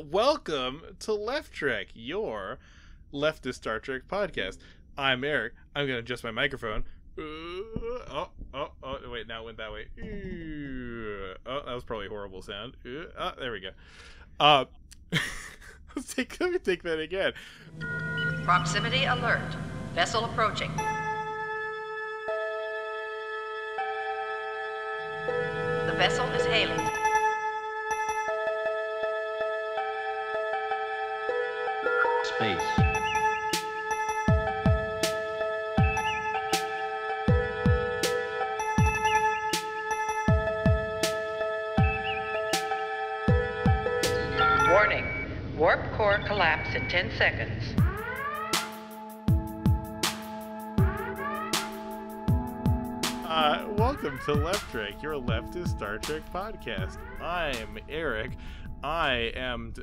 Welcome to Left Trek, your leftist Star Trek podcast. I'm Eric. I'm going to adjust my microphone. Wait, now it went that way. Oh, that was probably a horrible sound. There we go. Let me take that again. Proximity alert. Vessel approaching. The vessel is hailing. Space. Warning. Warp core collapse in 10 seconds. Welcome to Left Trek, your leftist Star Trek podcast. I'm Eric. I'm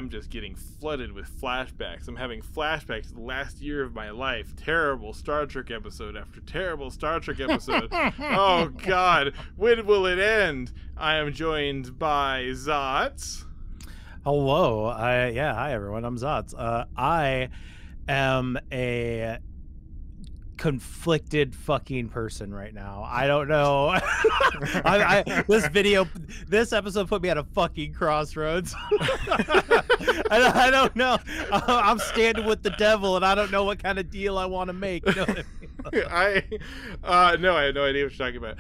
just getting flooded with flashbacks. I'm having flashbacks to the last year of my life. Terrible Star Trek episode after terrible Star Trek episode. Oh God, when will it end? I am joined by Zotz. Hello. Hi everyone. I'm Zotz. I am a conflicted fucking person right now. I don't know. This episode put me at a fucking crossroads. I don't know. I'm standing with the devil, and I don't know what kind of deal I want to make. You know what I mean? No, I have no idea what you're talking about.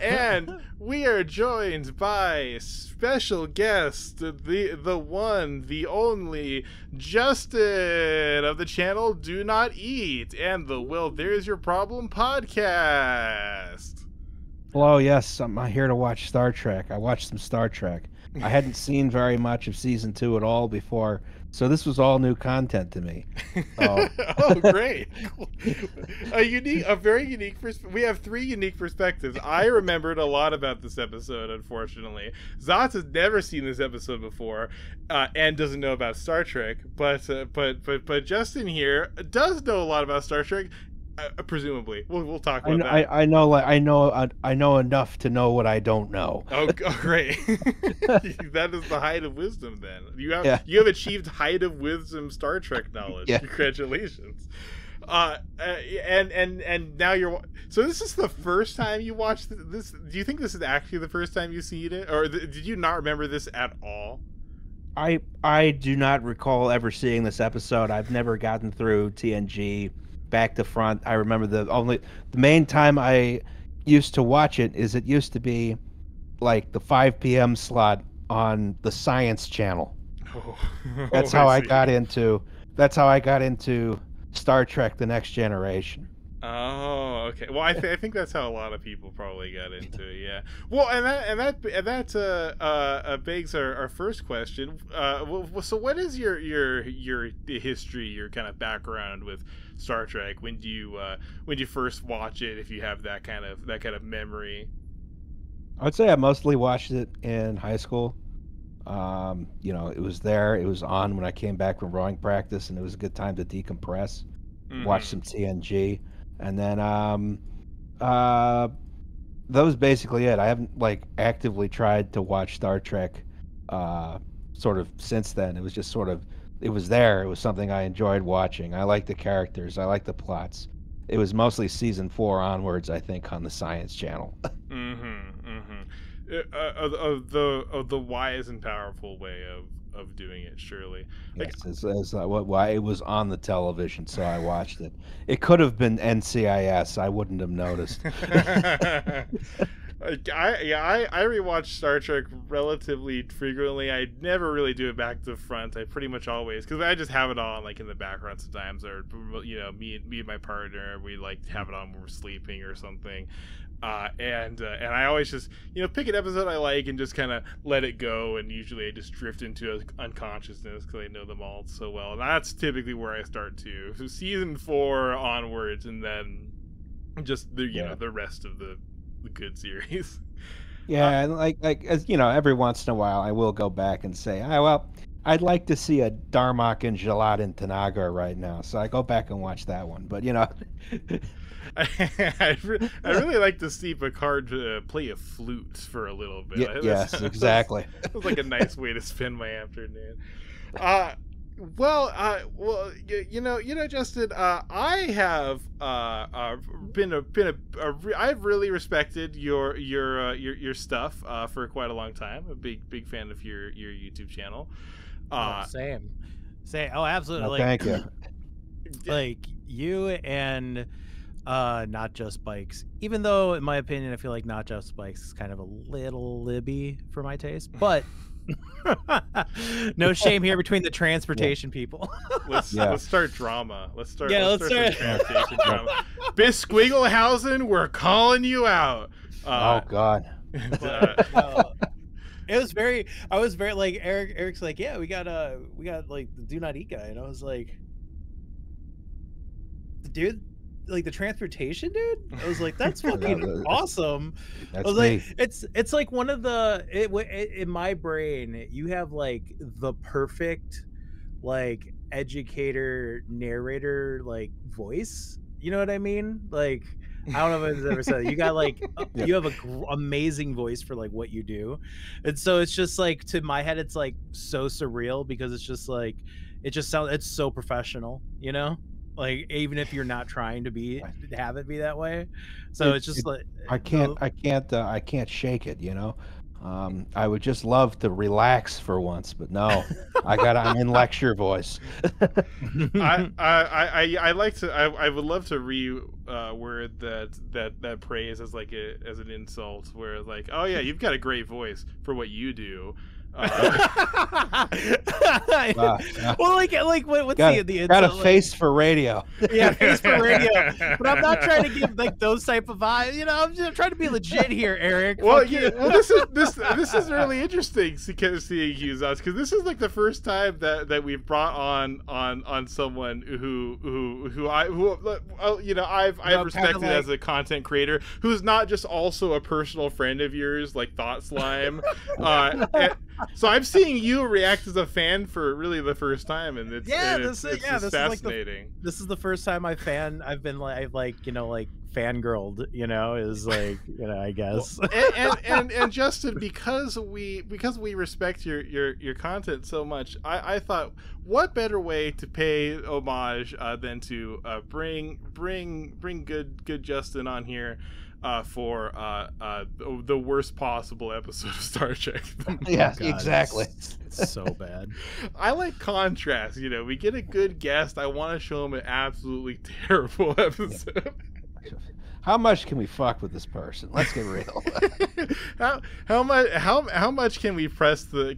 And we are joined by special guest, the one, the only Justin of the channel Do Not Eat and the Well, There's Your Problem podcast. Hello, yes, I'm here to watch Star Trek. I watched some Star Trek. I hadn't seen very much of season 2 at all before, so this was all new content to me. Oh, great! A very unique. We have three unique perspectives. I remembered a lot about this episode. Unfortunately, Zotz has never seen this episode before, and doesn't know about Star Trek. But Justin here does know a lot about Star Trek. Presumably, we'll talk about that. I know enough to know what I don't know. Oh, great! That is the height of wisdom. Then you have achieved height of wisdom Star Trek knowledge. Yeah. Congratulations. And now you're. So this is the first time you watched this. Do you think this is actually the first time you seen it, or did you not remember this at all? I do not recall ever seeing this episode. I've never gotten through TNG. Back to front. I remember the main time I used to watch it used to be like the 5 p.m. slot on the Science Channel. That's how I got into Star Trek: The Next Generation. Oh, okay. Well, I think that's how a lot of people probably got into it. Yeah. Well, and that begs our first question. So, what is your history, your kind of background with Star Trek? When do you first watch it? If you have that kind of memory. I would say I mostly watched it in high school. It was there. It was on when I came back from rowing practice, and it was a good time to decompress. Mm-hmm. Watch some TNG. And then that was basically it. I haven't actively tried to watch Star Trek sort of since then. It was just it was there. It was something I enjoyed watching. I like the characters. I like the plots. It was mostly season 4 onwards, I think, on the Science Channel. Of the wise and powerful way of doing it, surely. Yes, why it was on the television, so I watched it. It could have been NCIS. I wouldn't have noticed. I rewatch Star Trek relatively frequently. I never really do it back to front. I pretty much always, because I just have it on in the background sometimes, or me and my partner, we have it on when we're sleeping or something. And I always just pick an episode I like and just kind of let it go, and usually I just drift into unconsciousness because I know them all so well, and that's typically where I start too. So season 4 onwards, and then just the rest of the good series. Yeah, and as every once in a while I will go back and say, I'd like to see a Darmok and Jalad in Tanagar right now, so I go back and watch that one. But I really like to see Picard play a flute for a little bit. Yes, exactly. That's like a nice way to spend my afternoon. Justin, I have I've really respected your stuff for quite a long time. A big fan of your YouTube channel. Same. Oh, absolutely. Well, thank you. Like you and Not Just Bikes. Even though, in my opinion, I feel like Not Just Bikes is kind of a little libby for my taste, but. No shame here between the transportation people. Let's start drama. Let's start transportation drama. Bisquigglehausen, we're calling you out. Oh God. It was very. I was very like Eric's like, yeah, we got like the Do Not Eat guy, and I was like, dude. Like the transportation dude, I was like, that's fucking awesome. That's I was me. like, it's like one of the in my brain, you have like the perfect like educator narrator like voice. You know what I mean? Like, I don't know if I've ever said it. You got like you have a amazing voice for like what you do, and so it's just like to my head, it's like so surreal because it's just like it just sounds it's so professional, you know. Like even if you're not trying to have it be that way, so it's just like I can't shake it, you know. I would just love to relax for once, but no, I'm in lecture voice. I would love to word that praise as like as an insult, where like, oh yeah, you've got a great voice for what you do. Well, like what's the got a face for radio. Yeah, face for radio. But I'm not trying to give like those type of vibes. You know, I'm just trying to be legit here, Eric. Well, this is really interesting seeing you, because this is like the first time that we've brought on someone who I've respected like, as a content creator, who's not just also a personal friend of yours, like Thought Slime. So I'm seeing you react as a fan for really the first time, and it's fascinating. This is the first time I've been fangirled, you know, is like, you know, I guess. Well, and Justin, because we respect your content so much, I thought, what better way to pay homage than to bring good Justin on here for the worst possible episode of Star Trek. Yes, exactly. It's so bad. I like contrast. You know, we get a good guest. I want to show him an absolutely terrible episode. How much can we fuck with this person? Let's get real. how much can we press the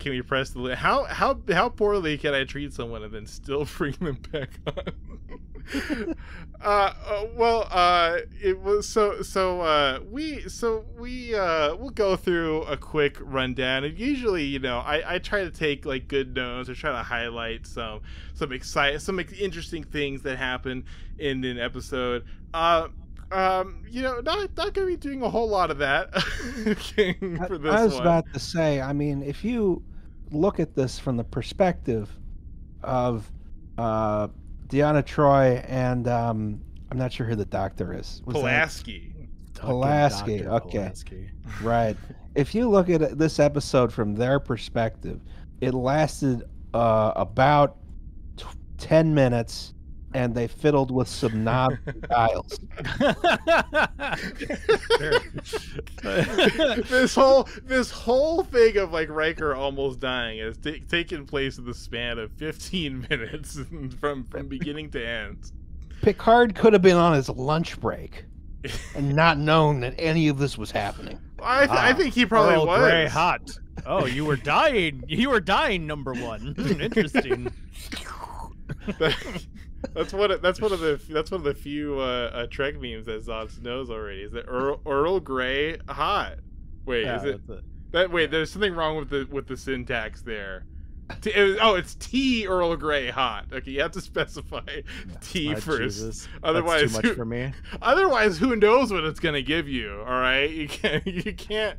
how poorly can I treat someone and then still bring them back on? It was we'll go through a quick rundown, and usually, you know, I try to take like good notes or try to highlight some interesting things that happen in an episode. You know, not gonna be doing a whole lot of that for this one. I was about to say, I mean, if you look at this from the perspective of Deanna Troi and I'm not sure who the doctor is. Pulaski. Pulaski. Okay. Pulaski. Right. If you look at this episode from their perspective, it lasted about 10 minutes, and they fiddled with some knob dials. This whole thing of like Riker almost dying has taken place in the span of 15 minutes from beginning to end. Picard could have been on his lunch break and not known that any of this was happening. I think he probably was. Gray hot. Oh, you were dying. You were dying, number one. Interesting. That's one of the few Trek memes that Zods knows already. Is that Earl Grey hot? Wait, Yeah, is it that? Wait, there's something wrong with the syntax there. It's T Earl Grey hot. Okay, you have to specify T first. Jesus. Otherwise, That's too much for me. Otherwise, who knows what it's gonna give you? All right, you can't.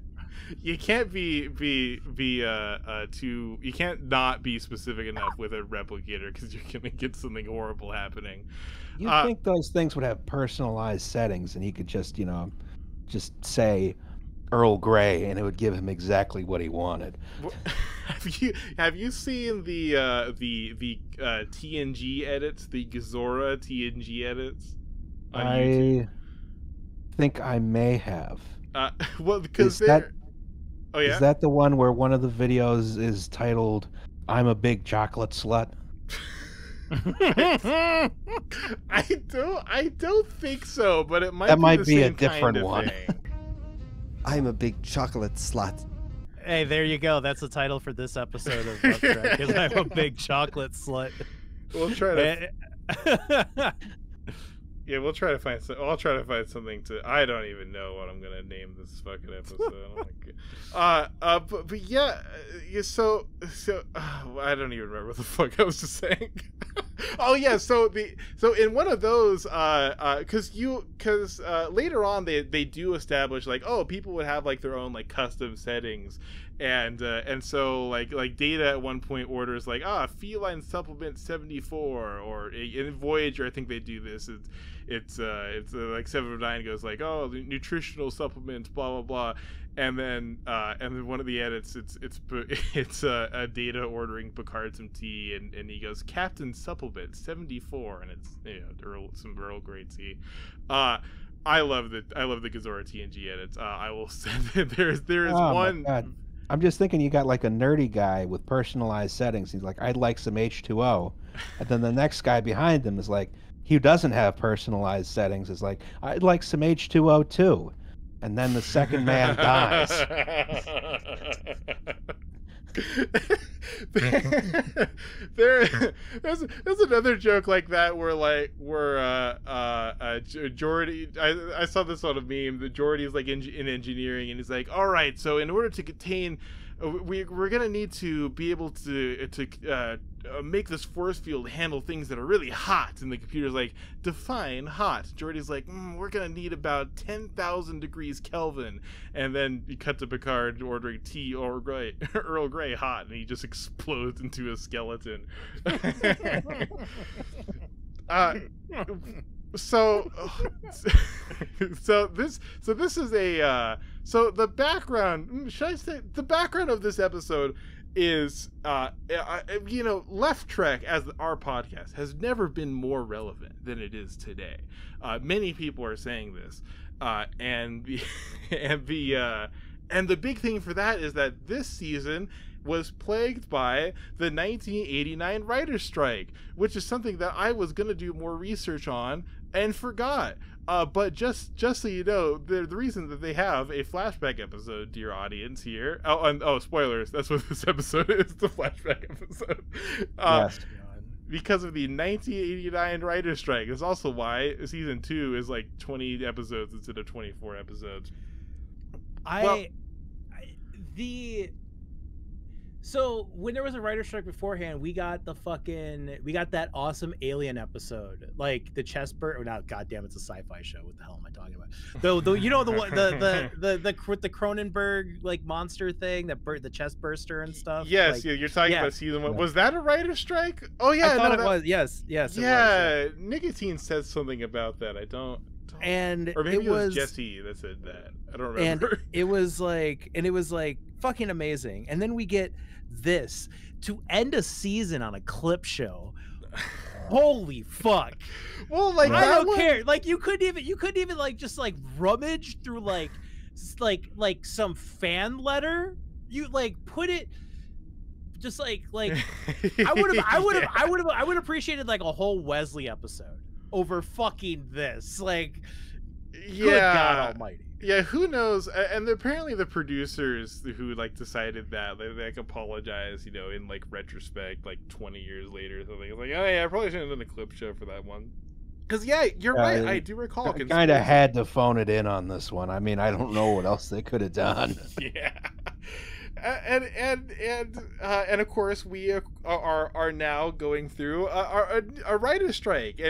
You can't be too. You can't not be specific enough with a replicator because you're gonna get something horrible happening. You think those things would have personalized settings, and he could just, just say Earl Grey, and it would give him exactly what he wanted. Have you seen the TNG edits, the Gazora TNG edits on YouTube? I think I may have. Well, because oh yeah, is that the one where one of the videos is titled "I'm a big chocolate slut"? I don't think so, but it might. That be might the be a same different kind of one. thing. I'm a big chocolate slut. Hey, there you go. That's the title for this episode of Love Track, because I'm a big chocolate slut. We'll try to. Yeah, we'll try to find. I'll try to find something to. I don't even know what I'm gonna name this fucking episode. But yeah. So I don't even remember what the fuck I was just saying. Oh yeah. So in one of those, because later on they do establish like, oh, people would have like their own like custom settings. And so like Data at one point orders like feline supplement 74, or in Voyager I think they do this. It's like 709 goes like, oh, the nutritional supplements, blah blah blah, and then one of the edits it's a Data ordering Picard some tea, and he goes Captain Supplement 74, and it's some Earl Grey tea. I love the Gazora TNG edits. I will send it. There is one. My God. I'm just thinking you got like a nerdy guy with personalized settings. He's like, I'd like some H2O. And then the next guy behind him is like, he doesn't have personalized settings. Is like, I'd like some H2O too. And then the second man dies. There's another joke like that where Geordi, I saw this on a meme that Geordi's like in engineering, and he's like, all right, so in order to contain, we're gonna need to be able to make this force field handle things that are really hot, and the computer's like, define hot. Geordi's like, we're gonna need about 10,000 degrees Kelvin, and then you cut to Picard ordering tea or Earl Grey hot, and he just explodes into a skeleton. So this is a so the background, should I say the background of this episode is Left Trek as our podcast has never been more relevant than it is today. Many people are saying this, and the big thing for that is that this season was plagued by the 1989 writer's strike, which is something that I was going to do more research on and forgot. But just so you know, the reason that they have a flashback episode, dear audience, here. Oh, spoilers. That's what this episode is, the flashback episode. Yes. Because of the 1989 writer's strike. That's also why season 2 is like 20 episodes instead of 24 episodes. So when there was a writer's strike beforehand, we got that awesome Alien episode, like the chest burst. Oh, no, goddamn, it's a sci-fi show. What the hell am I talking about? The with the Cronenberg like monster thing, the chest burster and stuff. Yes, like, you're talking about season 1. Was that a writer's strike? Oh yeah, I thought it was. Yes. Yeah, it was, yeah. Nicotine says something about that. I don't. And or maybe it was Jesse that said that. I don't remember. And it was like fucking amazing. And then we get this to end a season on a clip show. Holy fuck. Well, like I don't care. Like you couldn't even like just like rummage through like some fan letter. You like put it just like I would have appreciated like a whole Wesley episode over fucking this. Like, good God Almighty. Yeah, who knows? And apparently the producers who like decided that they like apologize, in like retrospect, like 20 years later or something. It's like, oh yeah, I probably shouldn't have done a clip show for that one. Because you're right. I do recall. I kind of had to phone it in on this one. I mean, I don't know what else they could have done. Yeah. And of course we are now going through a writer's strike,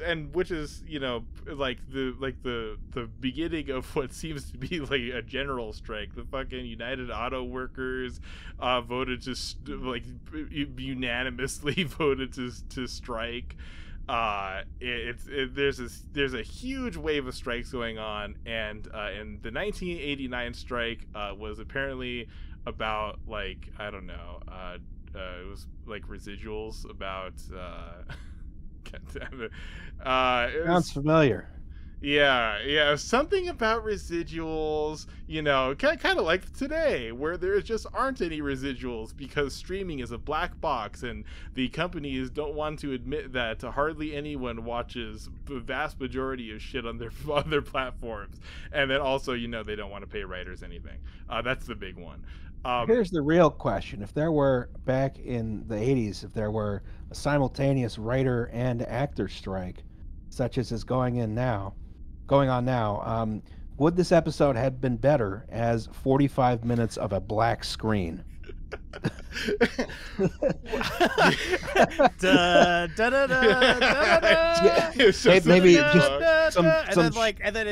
and which is, you know, like the beginning of what seems to be like a general strike. The fucking United Auto Workers voted to unanimously voted to strike. There's a huge wave of strikes going on, and the 1989 strike was apparently about, like, I don't know, it was like residuals about God damn it. Sounds familiar. Yeah, something about residuals, you know, kind of like today, where there just aren't any residuals because streaming is a black box, and the companies don't want to admit that hardly anyone watches the vast majority of shit on their platforms, and then also, you know, they don't want to pay writers anything. That's the big one. Here's the real question: if there were, back in the 80s, if there were a simultaneous writer and actor strike, such as is going on now, would this episode have been better as 45 minutes of a black screen? Maybe just some, and then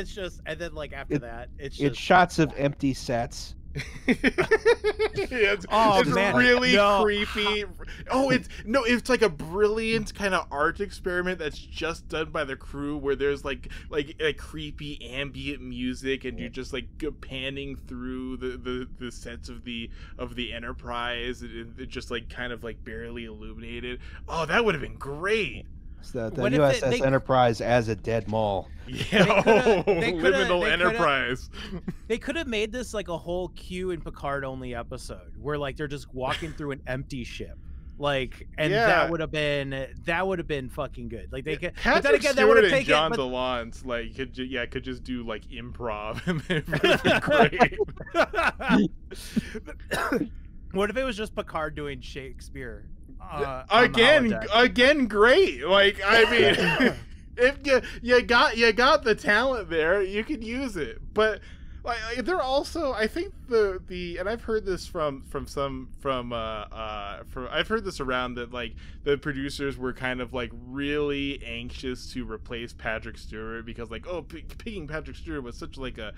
after that, it's shots of empty sets. It's man, really creepy. It's like a brilliant kind of art experiment that's just done by the crew, where there's like a creepy ambient music, and you're just like panning through the sets of the Enterprise, and it just like kind of like barely illuminated. Oh, that would have been great. The USS Enterprise as a dead mall. Yeah, liminal Enterprise. They could have made this like a whole Q and Picard only episode, where like they're just walking through an empty ship, like, and that would have been fucking good. Like they could. Patrick but then again, Stewart and taken, John DeLance like could just do like improv, and it would be great. What if it was just Picard doing Shakespeare? Again, great. Like, I mean, if you got the talent there, you could use it. But like, they're also, I think and I've heard this from I've heard this around, that like the producers were kind of like really anxious to replace Patrick Stewart, because like, picking Patrick Stewart was such a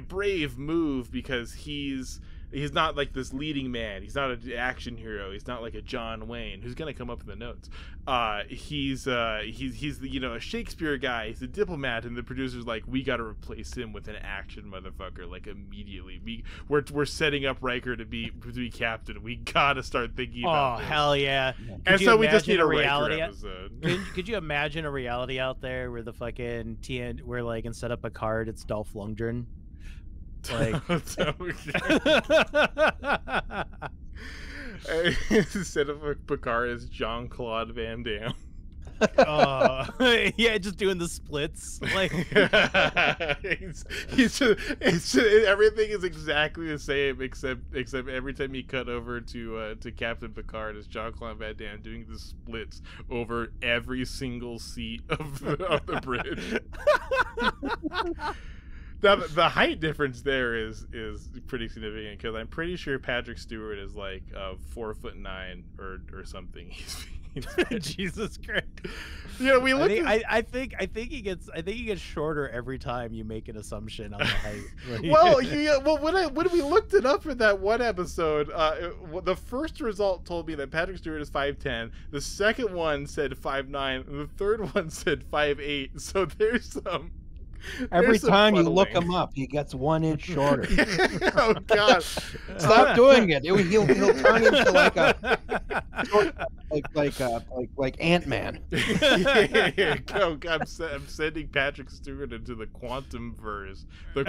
brave move, because he's not like this leading man. He's not an action hero. He's not like a John Wayne, who's gonna come up in the notes. He's you know, a Shakespeare guy. He's a diplomat, and the producer's like, we got to replace him with an action motherfucker, like, immediately. We're setting up Riker to be captain. We gotta start thinking about this. Hell yeah! And so we just need a reality episode. Could you imagine a reality out there where the fucking where like instead of Picard, it's Dolph Lundgren? Like, instead of Picard, is Jean-Claude Van Damme. Yeah, just doing the splits. Like, he's just, everything is exactly the same, except every time you cut over to Captain Picard, is Jean-Claude Van Damme doing the splits over every single seat of the bridge. The height difference there is pretty significant, because I'm pretty sure Patrick Stewart is like 4'9" or something. Jesus Christ! Yeah, we look. I think he gets shorter every time you make an assumption on the height. Like, well, when we looked it up for that one episode, the first result told me that Patrick Stewart is 5'10". The second one said 5'9", and the third one said 5'8". So there's some. Every time you look him up, he gets 1 inch shorter. Oh God! Stop doing it. He'll turn into like Ant-Man. Yeah. Oh God! I'm sending Patrick Stewart into the quantum verse. I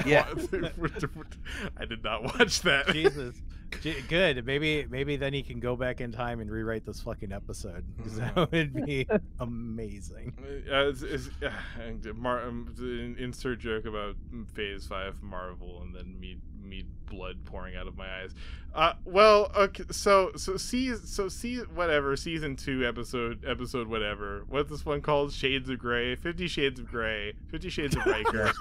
did not watch that. Jesus. Good. Maybe then he can go back in time and rewrite this fucking episode, because that would be amazing. Insert joke about Phase 5 Marvel, and then me blood pouring out of my eyes. Well, okay, so whatever, season 2 episode whatever. What's this one called? Shades of Grey, 50 Shades of Grey, 50 Shades of Riker.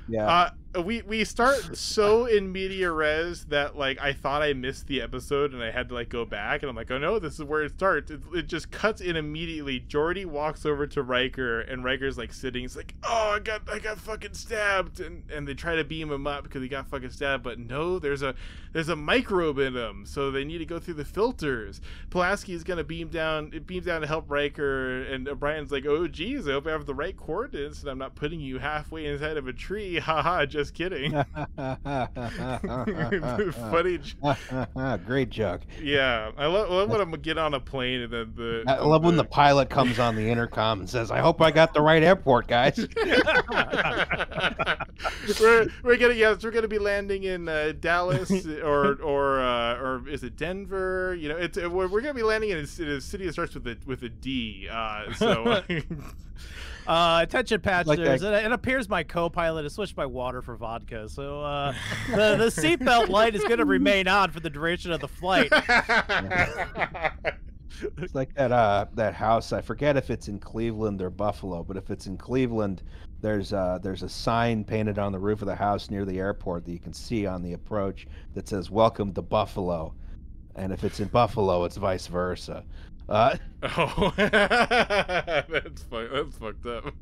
Yeah. we start so in media res that like I thought I missed the episode and I had to like go back and I'm like, oh no, this is where it starts. It just cuts in immediately. Jordy walks over to Riker and Riker's like sitting. He's like, oh, I got fucking stabbed, and they try to beam him up because he got fucking stabbed, but no, there's a microbe in him, so they need to go through the filters. Pulaski's gonna beam down to help Riker, and O'Brien's like, oh geez, I hope I have the right coordinates and I'm not putting you halfway inside of a tree. Haha, just kidding. Funny. Great joke. Yeah, I love when I'm get on a plane and then I love when the pilot comes on the intercom and says, I hope I got the right airport, guys. we're gonna be landing in Dallas or is it Denver? You know, we're gonna be landing in a city that starts with a D. Attention passengers, it appears my co-pilot has switched my water for vodka, so the seatbelt light is going to remain on for the duration of the flight. It's like that house. I forget if it's in Cleveland or Buffalo, but if it's in Cleveland, there's a sign painted on the roof of the house near the airport that you can see on the approach that says "Welcome to Buffalo," and if it's in Buffalo, it's vice versa. Oh, that's fucked up.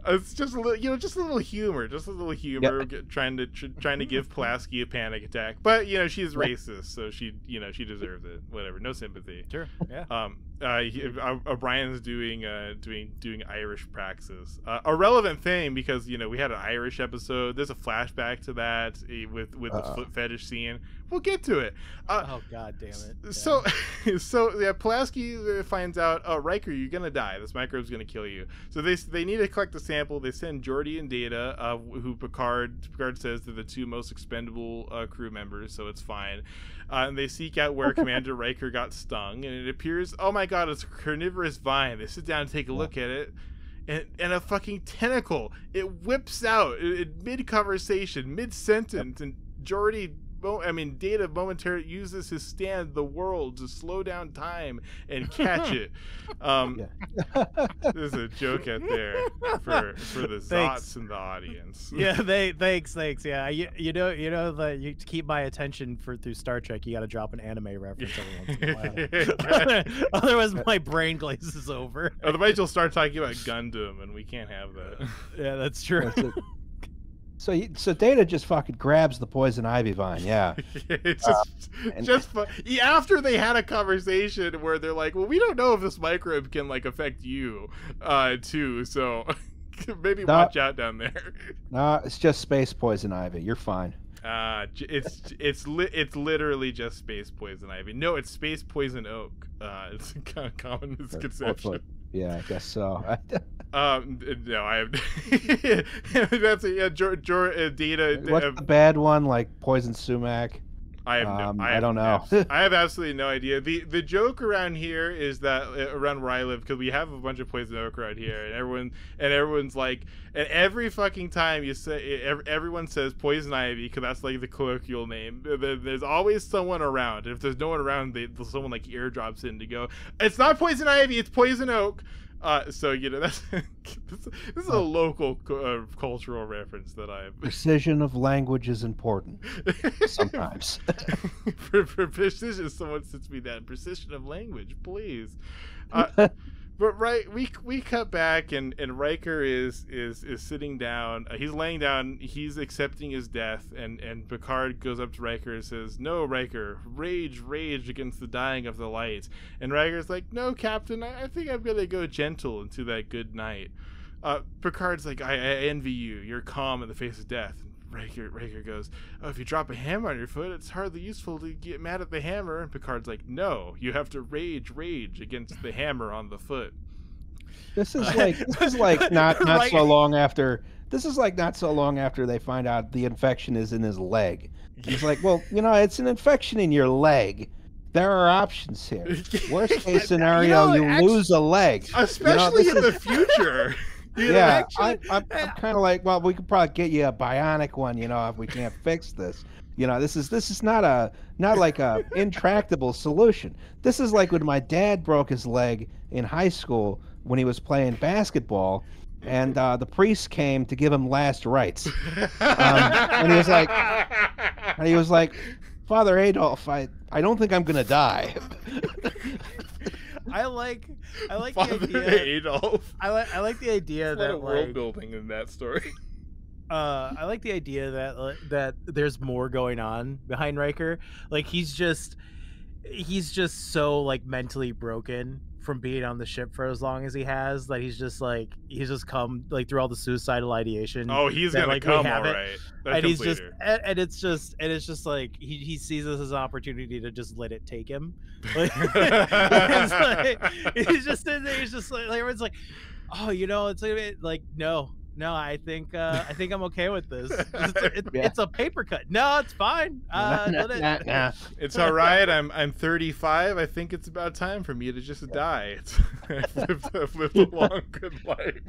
It's just a little, just a little humor, Yep. trying to give Pulaski a panic attack. But she's racist, so she deserves it. Whatever, no sympathy. Sure, yeah. O'Brien's doing Irish praxis. A relevant thing because we had an Irish episode. There's a flashback to that with the foot fetish scene. We'll get to it. Oh god damn it. Yeah. So Pulaski finds out, oh, Riker, you're gonna die. This microbe's gonna kill you. So they need to collect the sample. They send Geordi and Data, who Picard says they're the two most expendable crew members, so it's fine. And they seek out where Commander Riker got stung, and it appears, oh my god, it's a carnivorous vine. They sit down and take a look at it, and a fucking tentacle. It whips out mid-conversation, mid-sentence, and Data momentarily uses his stand the world to slow down time and catch it. There's a joke out there for the Zots in the audience. Yeah, thanks. Yeah, you know that you to keep my attention through Star Trek, you got to drop an anime reference every once in a while. Otherwise, my brain glazes over. Otherwise, you'll start talking about Gundam, and we can't have that. Yeah, that's true. So Data just fucking grabs the poison ivy vine, yeah. It's just fun. After they had a conversation where they're like, well, we don't know if this microbe can like affect you too, so maybe watch out down there. No, it's just space poison ivy. You're fine. It's literally just space poison ivy. No, it's space poison oak. It's a kind of common misconception. Yeah, I guess so. No, I have. That's a Data. What's the bad one? Like poison sumac? I don't know. I have absolutely no idea. The joke around here is that around where I live, because we have a bunch of poison oak around here, and everyone's like, and every fucking time you say, everyone says poison ivy because that's like the colloquial name. There's always someone around. If there's no one around, someone like airdrops in to go, it's not poison ivy, it's poison oak. So that's this is a local cultural reference that precision of language is important sometimes. for precision, someone sends me that precision of language, please. But we cut back and Riker is sitting down. He's laying down. He's accepting his death, and Picard goes up to Riker and says, "No, Riker, rage against the dying of the light." And Riker's like, "No, Captain, I think I'm gonna go gentle into that good night." Picard's like, I envy you. You're calm in the face of death." Riker goes, "Oh, if you drop a hammer on your foot, it's hardly useful to get mad at the hammer." And Picard's like, "No, you have to rage against the hammer on the foot." This is like not right. So long after. This is like not so long after they find out the infection is in his leg. He's like, "Well, it's an infection in your leg. There are options here. Worst case scenario, you lose a leg, especially in the future." Yeah, I'm kind of like, well, we could probably get you a bionic one, if we can't fix this. This is not like a intractable solution. This is like when my dad broke his leg in high school when he was playing basketball, and the priest came to give him last rites. And he was like, Father Adolf, I don't think I'm gonna die. I like Father the idea. Adolf. I like the idea There's a lot that of world like building in that story. I like the idea that that there's more going on behind Riker. Like he's just so like mentally broken from being on the ship for as long as he has that he's just come like through all the suicidal ideation. Oh, he's that, gonna like, we come, have all it. right. And he's just and it's just like he sees this as an opportunity to just let it take him. Like, he's just sitting there, he's just like everyone's like, oh, you know, it's like no, I think I'm okay with this. It's a paper cut. No, it's fine. Nah. It's all right. I'm 35. I think it's about time for me to just die. I've lived a long, good life.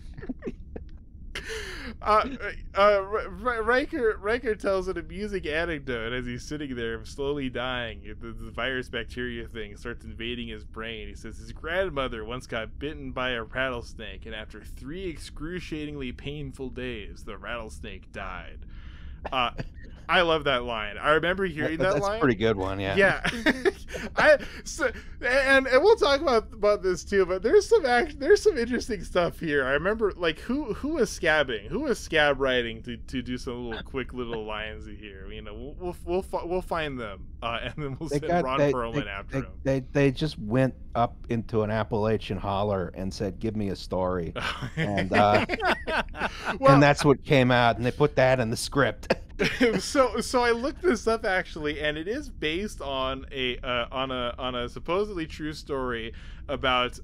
Riker tells an amusing anecdote as he's sitting there slowly dying. The virus bacteria thing starts invading his brain. He says his grandmother once got bitten by a rattlesnake, and after 3 excruciatingly painful days, the rattlesnake died. I love that line. I remember hearing that line. That's a pretty good one, yeah. Yeah. And we'll talk about this too, but there's some interesting stuff here. I remember like who was scabbing? Who was scab writing to do some quick little lines here? You know, we'll find them. And then we'll send Ron Perlman after them. They just went up into an Appalachian holler and said, "Give me a story." And and that's what came out, and they put that in the script. So I looked this up actually, and it is based on a supposedly true story about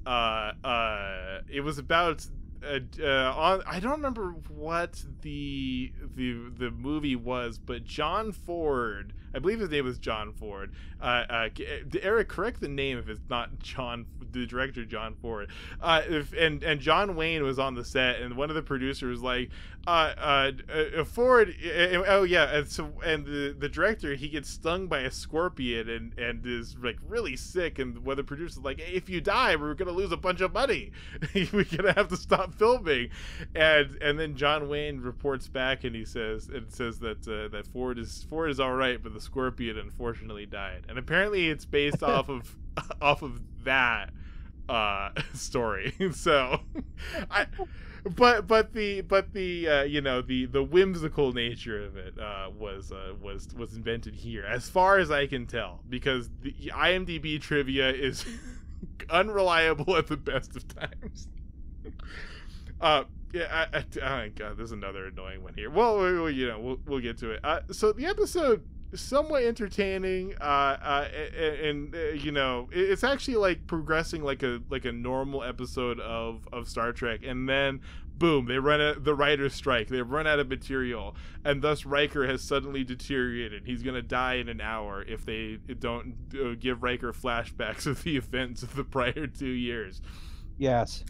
it was about I don't remember what the movie was, but John Ford, I believe his name was John Ford. Eric, correct the name if it's not John, the director John Ford. And John Wayne was on the set, and one of the producers was like, Ford. Oh yeah, and the director, he gets stung by a scorpion and is like really sick, and one of the producers is like, hey, if you die, we're gonna lose a bunch of money. We're gonna have to stop filming. And then John Wayne reports back, and he says that Ford is all right, but the scorpion unfortunately died. And apparently it's based off of that story. So but the you know, the whimsical nature of it was invented here, as far as I can tell, because the IMDb trivia is unreliable at the best of times. Yeah, oh god, there's another annoying one here. Well, you know, we'll get to it. So the episode is somewhat entertaining, and you know, it's actually like progressing like a normal episode of Star Trek, and then boom, they run out, the writers strike, they run out of material, and thus Riker has suddenly deteriorated. He's gonna die in an hour if they don't give Riker flashbacks of the events of the prior 2 years. Yes.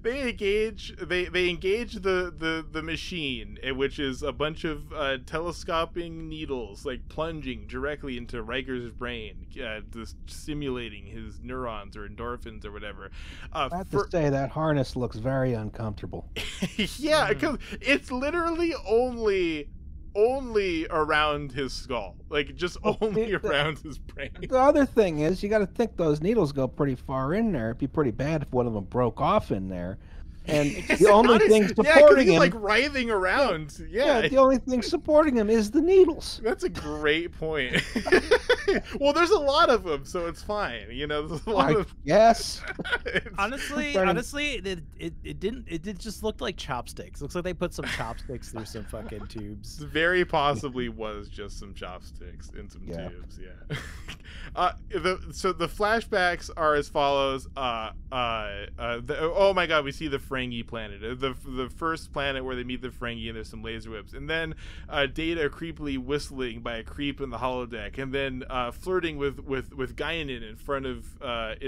they engage the machine, which is a bunch of telescoping needles like plunging directly into Riker's brain, just simulating his neurons or endorphins or whatever. I have to say that harness looks very uncomfortable. Yeah, because it's literally only around his skull, like just only around his brain. The other thing is, you got to think those needles go pretty far in there. It'd be pretty bad if one of them broke off in there. And the only thing supporting him, like writhing around. Yeah, the only thing supporting him is the needles. That's a great point. Well, there's a lot of them, so it's fine. You know, there's a lot of. Yes. Honestly, it just looked like chopsticks. Looks like they put some chopsticks through some fucking tubes. Very possibly was just some chopsticks in some tubes. Yeah. So the flashbacks are as follows. Oh my god, we see the Ferengi planet, the first planet where they meet the Ferengi, and there's some laser whips, and then Data creepily whistling by a creep in the holodeck, and then flirting with Guinan in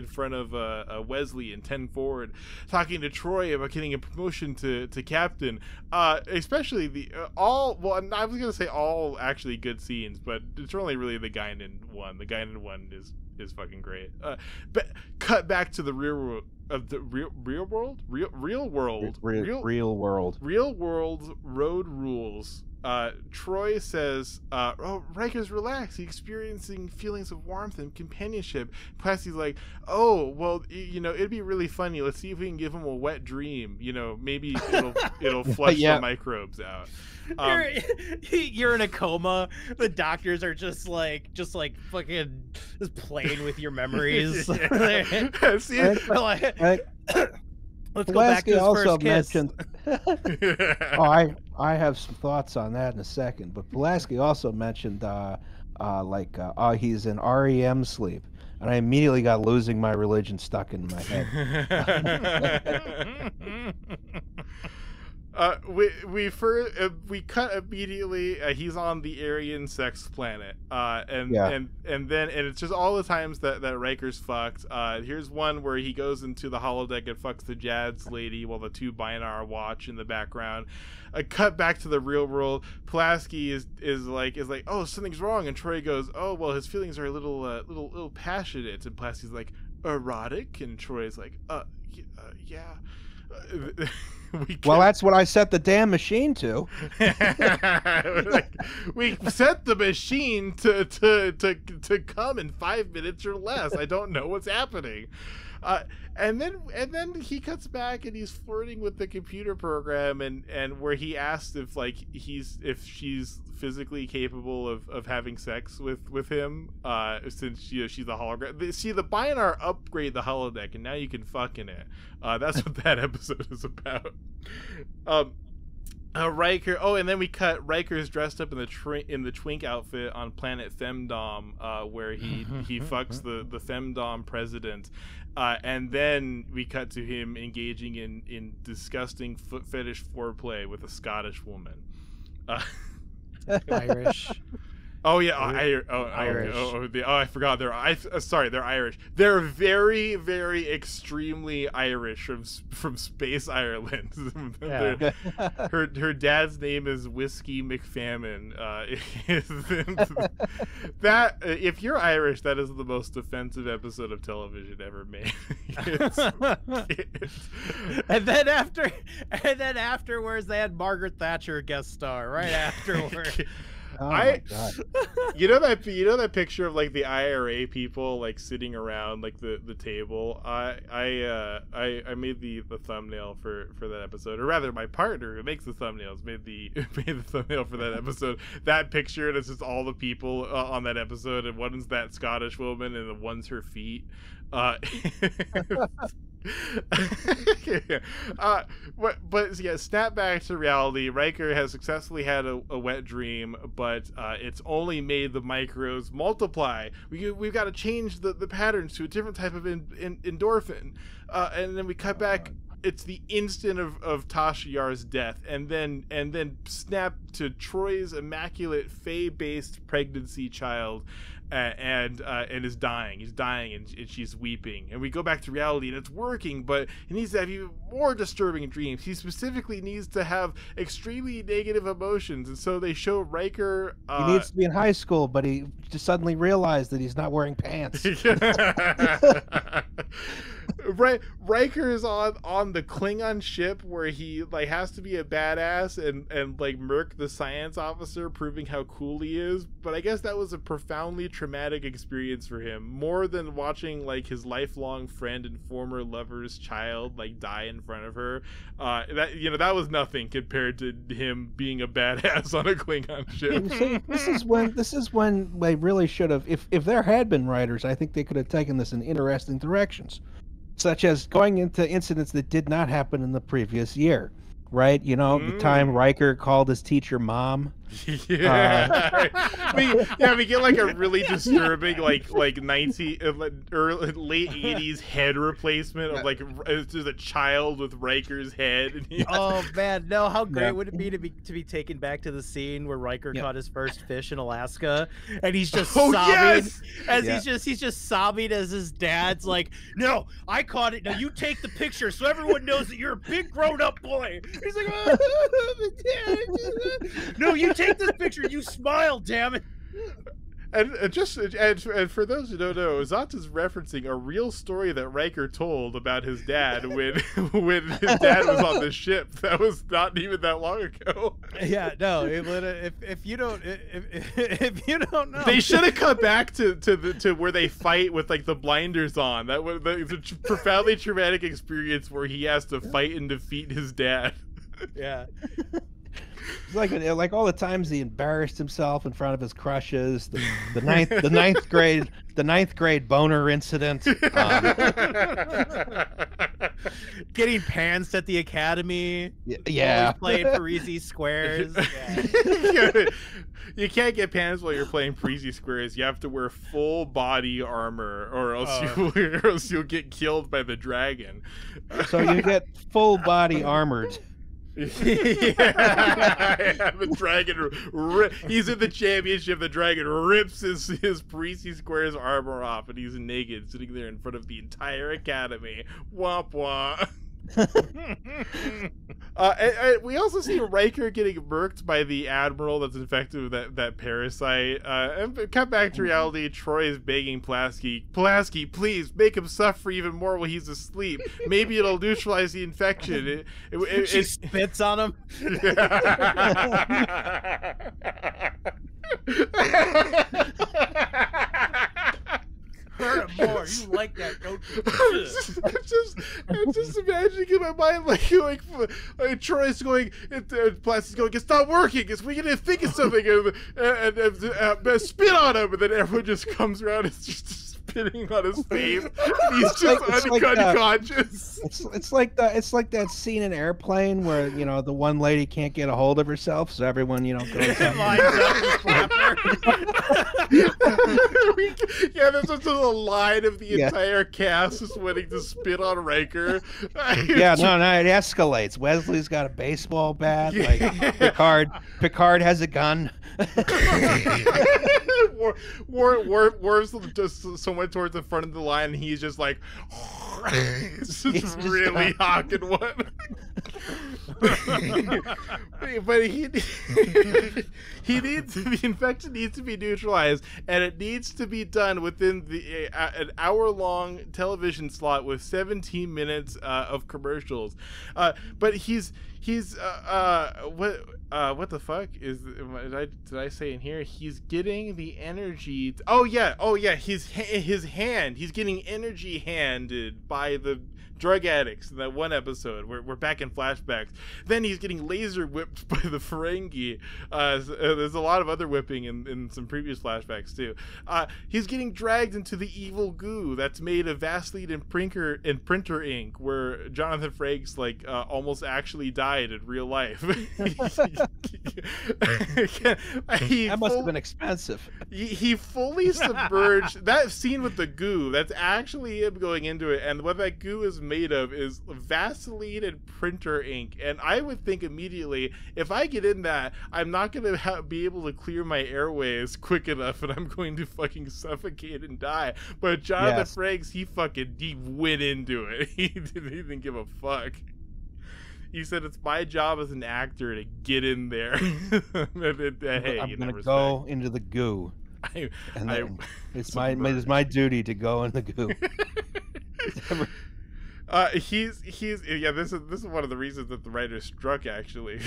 front of Wesley and 10 Forward, talking to Troy about getting a promotion to captain. Especially I was gonna say all actually good scenes, but it's only really the Guinan one. The Guinan one is fucking great. But cut back to the real world of the real world road rules. Troy says, "Oh, Riker's relaxed. He's experiencing feelings of warmth and companionship." Pulaski's like, "Oh, well, it'd be really funny. Let's see if we can give him a wet dream. Maybe it'll flush the microbes out." You're in a coma. The doctors are just like fucking just playing with your memories. Let's go back to his also first kiss. mentioned. I have some thoughts on that in a second. But Pulaski also mentioned he's in REM sleep, and I immediately got Losing My Religion stuck in my head. We cut immediately. He's on the Aryan sex planet, and it's just all the times that Riker's fucked. Here's one where he goes into the holodeck and fucks the Jad's lady while the two Bynar watch in the background. Cut back to the real world. Pulaski is like, "Oh, something's wrong," and Troy goes, "Oh, well, his feelings are a little passionate," and Pulaski's like, "Erotic," and Troy's like, yeah. Well, that's what I set the damn machine to. We set the machine to come in 5 minutes or less. I don't know what's happening. And then he cuts back and he's flirting with the computer program and where he asked if she's physically capable of having sex with him, since she's a hologram. See, the Bynar upgrade the holodeck and now you can fuck in it. That's what that episode is about. Riker. Oh, and then we cut. Riker's dressed up in the twink outfit on planet Femdom, where he fucks the Femdom president, and then we cut to him engaging in disgusting foot fetish foreplay with a Scottish woman. Irish. Oh yeah, Irish. I forgot. They're Irish. They're very, very extremely Irish from Space Ireland. Yeah. Her dad's name is Whiskey McFamine. That if you're Irish, that is the most offensive episode of television ever made. And then afterwards, they had Margaret Thatcher guest star right afterwards. Oh my God. You know that picture of like the IRA people like sitting around like the table. I made the thumbnail for that episode, or rather, my partner who makes the thumbnails made the thumbnail for that episode. That picture, and it's just all the people on that episode, and one's that Scottish woman, and the one's her feet. But yeah, snap back to reality. Riker has successfully had a wet dream, but it's only made the micros multiply. We've got to change the patterns to a different type of endorphin, and then we cut back. It's the instant of Tasha Yar's death, and then snap to Troy's immaculate Fae-based pregnancy child. And is dying. He's dying, and she's weeping. And we go back to reality, and it's working, but he needs to have even more disturbing dreams. He specifically needs to have extremely negative emotions, and so they show Riker. He needs to be in high school, but he just suddenly realized that he's not wearing pants. Riker is on the Klingon ship where he like has to be a badass and like murk the science officer, proving how cool he is. But I guess that was a profoundly traumatic experience for him, more than watching like his lifelong friend and former lover's child like die in front of her. That was nothing compared to him being a badass on a Klingon ship. See, this is when they really should have. If there had been writers, I think they could have taken this in interesting directions, such as going into incidents that did not happen in the previous year, right? The time Riker called his teacher mom. Yeah. We get like a really disturbing like late 80s head replacement of like it's just a child with Riker's head. Oh man, no! How great would it be to be taken back to the scene where Riker caught his first fish in Alaska, and he's just sobbing he's just sobbing as his dad's like, "No, I caught it. Now you take the picture so everyone knows that you're a big grown-up boy." He's like, "Oh, Dad, no, you take this picture. You smile, damn it." And for those who don't know, Zot is referencing a real story that Riker told about his dad when his dad was on the ship. That was not even that long ago. Yeah, no. If you don't know, they should have cut back to where they fight with like the blinders on. That was a profoundly traumatic experience where he has to fight and defeat his dad. Yeah. It's like all the times he embarrassed himself in front of his crushes. The ninth grade boner incident. Getting pantsed at the academy. Yeah. Playing Parisi squares. Yeah. You can't get pants while you're playing Parisi squares. You have to wear full body armor, or else you'll get killed by the dragon. So you get full body armored. Yeah, the dragon. He's in the championship. The dragon rips his Parisi Squares armor off, and he's naked, sitting there in front of the entire academy. Womp womp. And we also see Riker getting murked by the admiral that's infected with that parasite. And cut back to reality. Troy is begging Pulaski, please make him suffer even more while he's asleep. Maybe it'll neutralize the infection. She spits on him. Hurt him more. You like that, don't you? I'm just imagining in my mind like Troy's going, Plastics going, it's not working. We gotta think of something and spit on him, and then everyone just comes around and just spitting on his face. He's just unconscious. It's like that scene in Airplane where the one lady can't get a hold of herself, so everyone goes up. Yeah, there's just a line of the entire cast is waiting to spit on Riker. Yeah, no, it escalates. Wesley's got a baseball bat. Like Picard has a gun. Worf's just somewhere towards the front of the line, and he's just like, it's just really hawking one. But the infection needs to be neutralized, and it needs to be done within an hour-long television slot with 17 minutes of commercials. But he's what the fuck did I say in here? He's getting the energy. Oh yeah. His hand. He's getting energy handed by the drug addicts in that one episode. We're back in flashbacks. Then he's getting laser whipped by the Ferengi. There's a lot of other whipping in some previous flashbacks too. He's getting dragged into the evil goo that's made of Vaseline and printer ink, where Jonathan Frakes almost actually died in real life. That must have been expensive. He fully submerged that scene with the goo. That's actually him going into it, and what that goo is made of is Vaseline and printer ink. And I would think immediately, if I get in that, I'm not going to be able to clear my airways quick enough, and I'm going to fucking suffocate and die. But Jonathan Frakes, he went into it. He didn't give a fuck. He said, it's my job as an actor to get in there. Hey, I'm going to go into the goo. It's my duty to go in the goo. This is one of the reasons that the writer struck, actually.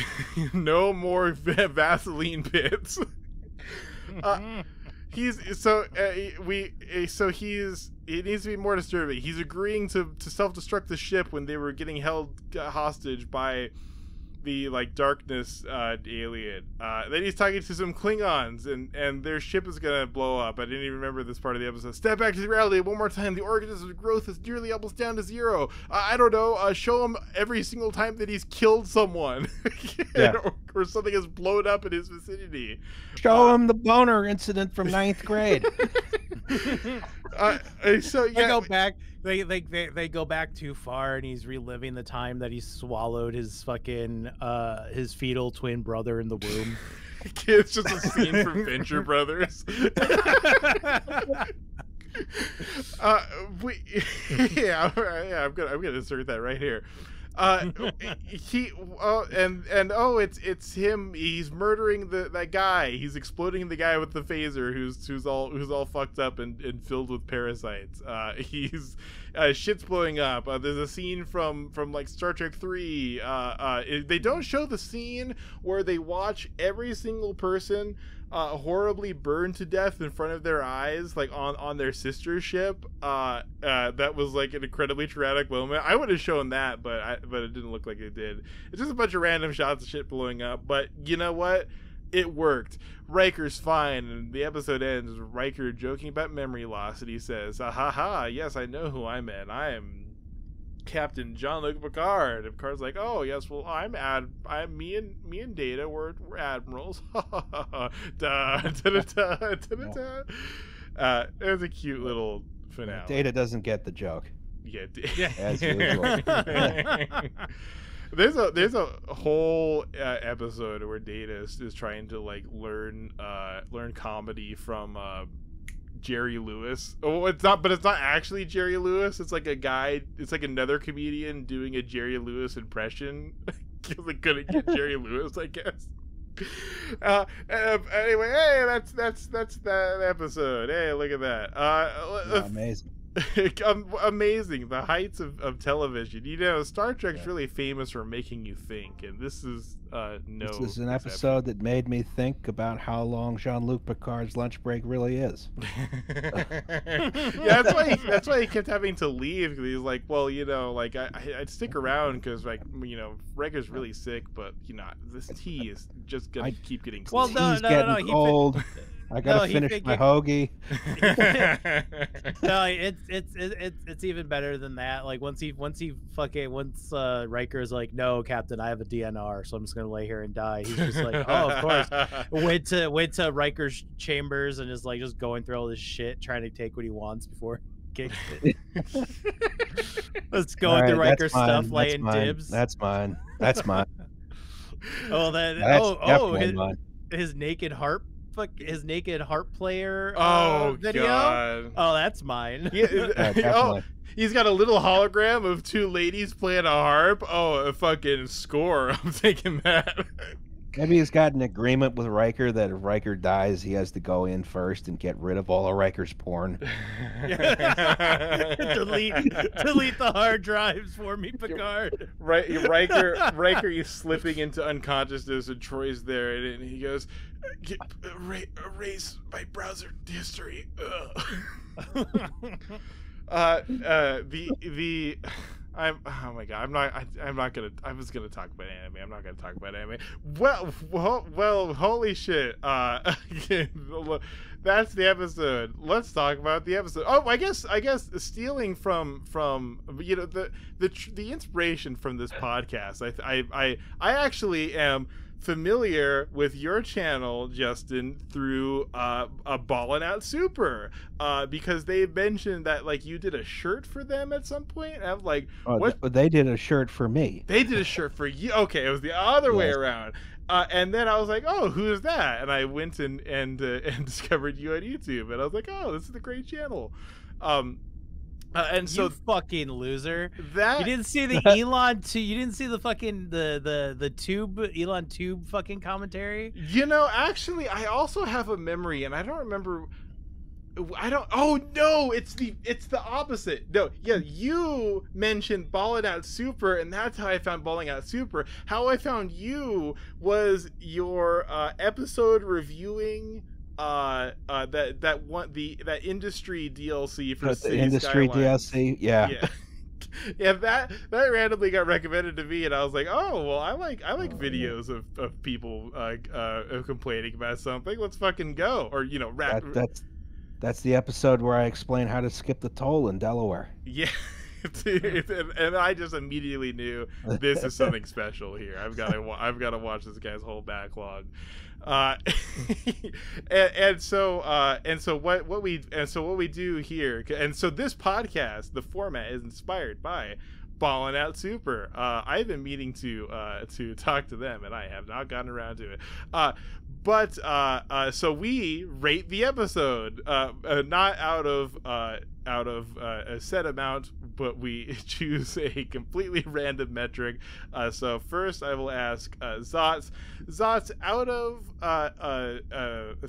No more Vaseline pits. It needs to be more disturbing. He's agreeing to self-destruct the ship when they were getting held hostage by the darkness alien. Then he's talking to some Klingons, and their ship is gonna blow up. I didn't even remember this part of the episode. Step back to the reality one more time. The organism's growth is nearly almost down to zero. I don't know. Show him every single time that he's killed someone, or something has blown up in his vicinity. Show him the boner incident from 9th grade. They go back. They go back too far, and he's reliving the time that he swallowed his fucking his fetal twin brother in the womb. It's just a scene from Venture Brothers. I'm gonna insert that right here. He it's him. He's murdering that guy. He's exploding the guy with the phaser who's all fucked up and filled with parasites. He's shit's blowing up. There's a scene from like Star Trek 3. They don't show the scene where they watch every single person horribly burned to death in front of their eyes, like on their sister ship. That was like an incredibly traumatic moment. I would have shown that, but it didn't look like it did. It's just a bunch of random shots of shit blowing up. But you know what? It worked. Riker's fine, and the episode ends with Riker joking about memory loss, and he says, "Ha ha! Yes, I know who I'm in. I am Captain Jean-Luc Picard." And Picard's like, "Oh yes, well I'm me and Data we're admirals." Da, da, da, da, da, da, da. It was a cute little finale. Data doesn't get the joke. Yeah, as usual. There's a whole episode where Data is trying to like learn comedy from Jerry Lewis. Oh, it's not actually Jerry Lewis. It's like a guy. It's like another comedian doing a Jerry Lewis impression. Because they couldn't get Jerry Lewis, I guess. Anyway, hey, that's that episode. Hey, look at that. Amazing. Amazing, the heights of television. You know, Star Trek's really famous for making you think, and this is This is an episode that made me think about how long Jean-Luc Picard's lunch break really is. Yeah, that's why he kept having to leave, because he's like, well, you know, like I'd stick around because, like, you know, Riker's really sick, but you know, this tea is just gonna keep getting cold. Well, He's getting cold. I gotta finish my hoagie. No, it's even better than that. Like once Riker's like, "No, Captain, I have a DNR, so I'm just gonna lay here and die." He's just like, "Oh, of course." Went to Riker's chambers and is like just going through all this shit, trying to take what he wants before he kicks it. Let's go through Riker's stuff, laying dibs. That's mine. That's mine. Oh, that. Mine. His naked harp. His naked harp player video. God. Oh, that's mine. Yeah, he's got a little hologram of two ladies playing a harp. Oh, a fucking score. I'm taking that. Maybe he's got an agreement with Riker that if Riker dies, he has to go in first and get rid of all of Riker's porn. delete the hard drives for me, Picard. Riker is slipping into unconsciousness, and Troy's there, and he goes, "Erase my browser history." Oh my god, I was gonna talk about anime. I'm not gonna talk about anime. Well, holy shit. That's the episode. Let's talk about the episode. Oh, I guess stealing from you know, the inspiration from this podcast. I actually am familiar with your channel, Justin, through a Ballin' Out Super, because they mentioned that like you did a shirt for them at some point. I'm like, what? They did a shirt for me. They did a shirt for you. Okay, it was the other way around. And then I was like, oh, who's that? And I went and discovered you on YouTube, and I was like, oh, this is a great channel. And so, you fucking loser. That you didn't see the Elon you didn't see the fucking the tube Elon tube fucking commentary. You know, actually, I also have a memory, and I don't remember. Oh no, it's the opposite. No, yeah, you mentioned Ballin' Out Super, and that's how I found Ballin' Out Super. How I found you was your episode reviewing that industry DLC for the industry Skylines. DLC. Yeah. Yeah, that randomly got recommended to me, and I was like, oh well, I like videos of people complaining about something. Let's fucking go. Or, you know, that's the episode where I explain how to skip the toll in Delaware. Yeah. And I just immediately knew this is something special here. I've got to watch this guy's whole backlog. So what we do here, and so this podcast, the format is inspired by Ballin' Out Super. I've been meaning to talk to them, and I have not gotten around to it. But so we rate the episode, not out of a set amount, but we choose a completely random metric. So first, I will ask Zotz. Zotz, out of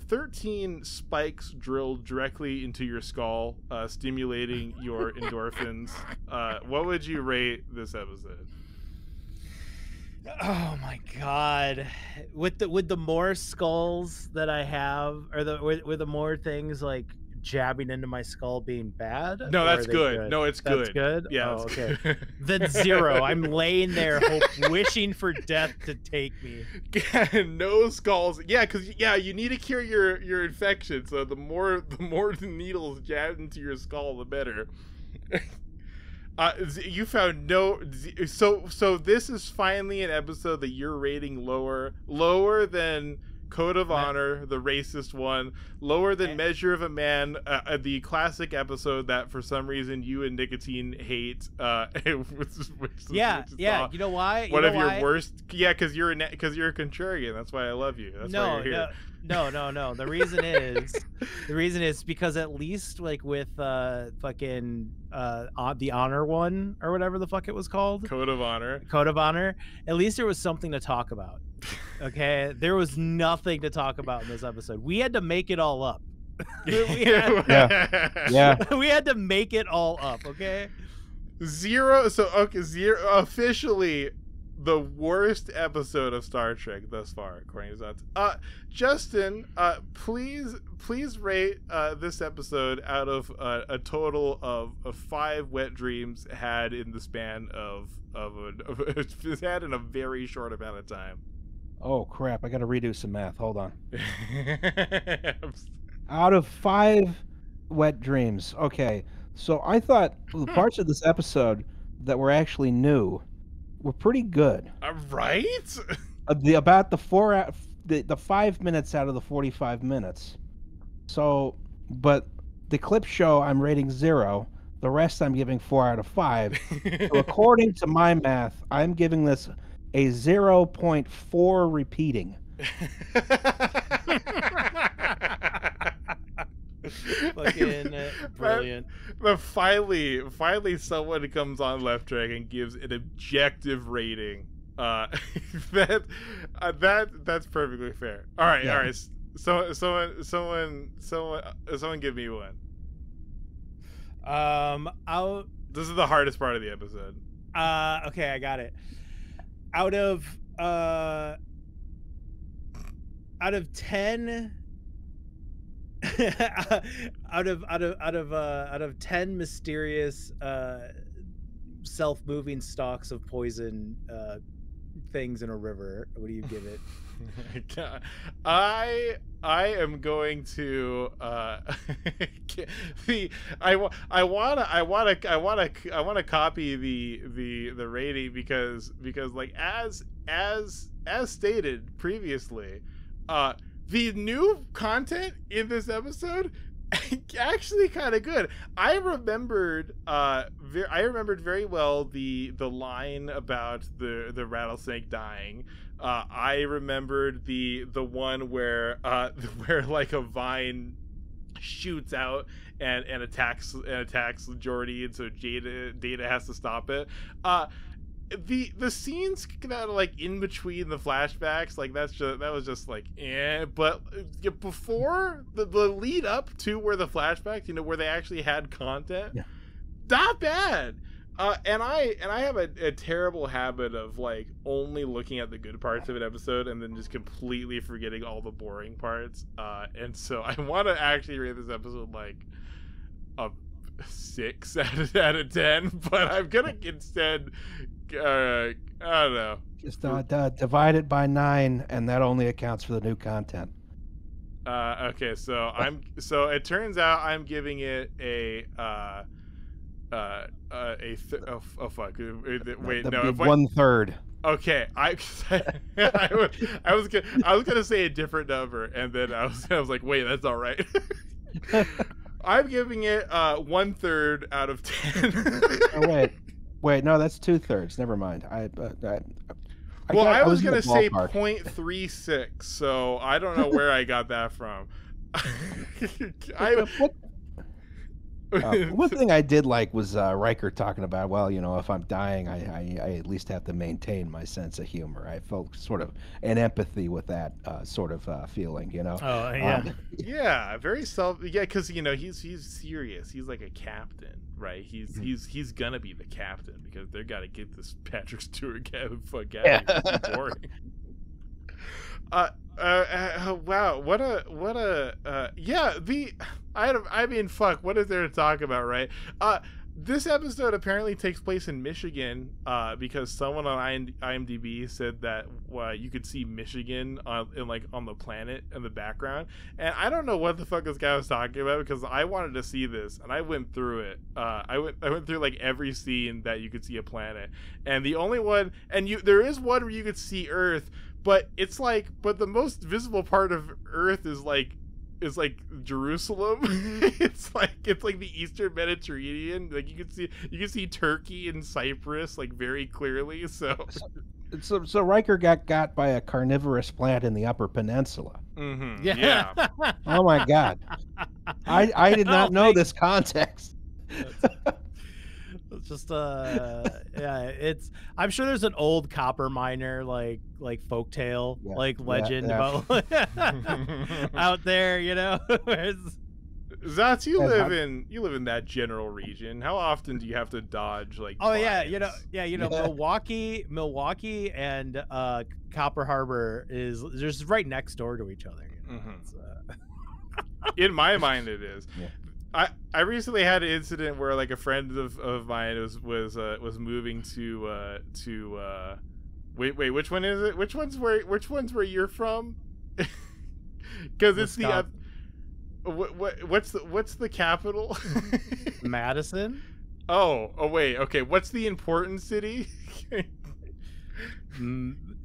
13 spikes drilled directly into your skull, stimulating your endorphins, what would you rate this episode? Oh my god! With the more skulls that I have, or with the more things like jabbing into my skull being bad. No, or that's are they good. No, it's good. That's good. Yeah. Oh, it's okay. good. Then 0. I'm laying there, wishing for death to take me. No skulls. Yeah, because you need to cure your infection. So the more the needles jabbed into your skull, the better. You found no. So this is finally an episode that you're rating lower than Code of Honor, the racist one, lower than Measure of a Man, the classic episode that for some reason you and Nicotine hate. Yeah. You know why? One of your worst. Yeah, because you're a contrarian. That's why I love you. That's why you're here. No. The reason is because at least like with fucking the Honor one or whatever the fuck it was called, Code of Honor. At least there was something to talk about. Okay, there was nothing to talk about in this episode. We had to make it all up. We had to make it all up. Okay. 0. So okay, 0 officially. The worst episode of Star Trek thus far, according to Zotz. Justin, please rate this episode out of a total of 5 wet dreams had in the span of had in a very short amount of time. Oh crap! I got to redo some math. Hold on. Out of 5 wet dreams. Okay, so I thought the parts of this episode that were actually new were pretty good. Right? About the 5 minutes out of the 45 minutes. So, but the clip show I'm rating 0. The rest I'm giving 4 out of 5. So according to my math, I'm giving this a 0.4 repeating. Fucking brilliant. But finally someone comes on Left Track and gives an objective rating. That's perfectly fair. All right. So someone give me one. This is the hardest part of the episode. Okay, I got it. Out of 10 out of 10 mysterious self-moving stalks of poison things in a river, what do you give it? I am going to I want to copy the rating because like as stated previously, the new content in this episode actually kind of good. I remembered very well the line about the rattlesnake dying. I remembered the one where like a vine shoots out and attacks Geordi, and so Data has to stop it. The scenes that are like in between the flashbacks, like that was just like but before the lead up to where the flashbacks, where they actually had content, not bad. And I have a terrible habit of like only looking at the good parts of an episode and then just completely forgetting all the boring parts. And so I want to actually rate this episode like a 6 out of 10, but I'm gonna instead I don't know, just divide it by 9, and that only accounts for the new content. Okay, so it turns out I'm giving it a fuck. Wait, no, 1/3. Okay, I was gonna say a different number, and then I was like, wait, that's all right. I'm giving it 1/3 out of 10. Oh, wait, no, that's 2/3. Never mind. Well, I was in the gonna say ballpark. 0.36, so I don't know where I got that from. One thing I did like was Riker talking about, well, you know, if I'm dying, I at least have to maintain my sense of humor. I felt sort of an empathy with that sort of feeling, you know. Oh yeah. Yeah, very because you know he's serious. He's like a captain, right? He's gonna be the captain because they're gotta get this Patrick Stewart guy the fuck out. Yeah. It's boring. Wow, what a yeah. I mean, fuck. What is there to talk about, right? This episode apparently takes place in Michigan, because someone on IMDb said that you could see Michigan on the planet in the background, and I don't know what the fuck this guy was talking about because I wanted to see this and I went through it. I went through like every scene that you could see a planet, and the only one, and there is one where you could see Earth, but but the most visible part of Earth is like Jerusalem. it's like the Eastern Mediterranean. Like you can see Turkey and Cyprus like very clearly. So Riker got by a carnivorous plant in the Upper Peninsula. Mm-hmm. Yeah. Oh my God, I did not know this context. It's just yeah, I'm sure there's an old copper miner like folktale, legend about out there, you know. Zats, you live in that general region. How often do you have to dodge like clients? Milwaukee and Copper Harbor is just right next door to each other, you know? Mm-hmm. In my mind it is. Yeah. I recently had an incident where like a friend of mine was moving to wait, which one is it? Which one's where you're from? Because it's the what's the capital? Madison. Oh wait, okay. What's the important city?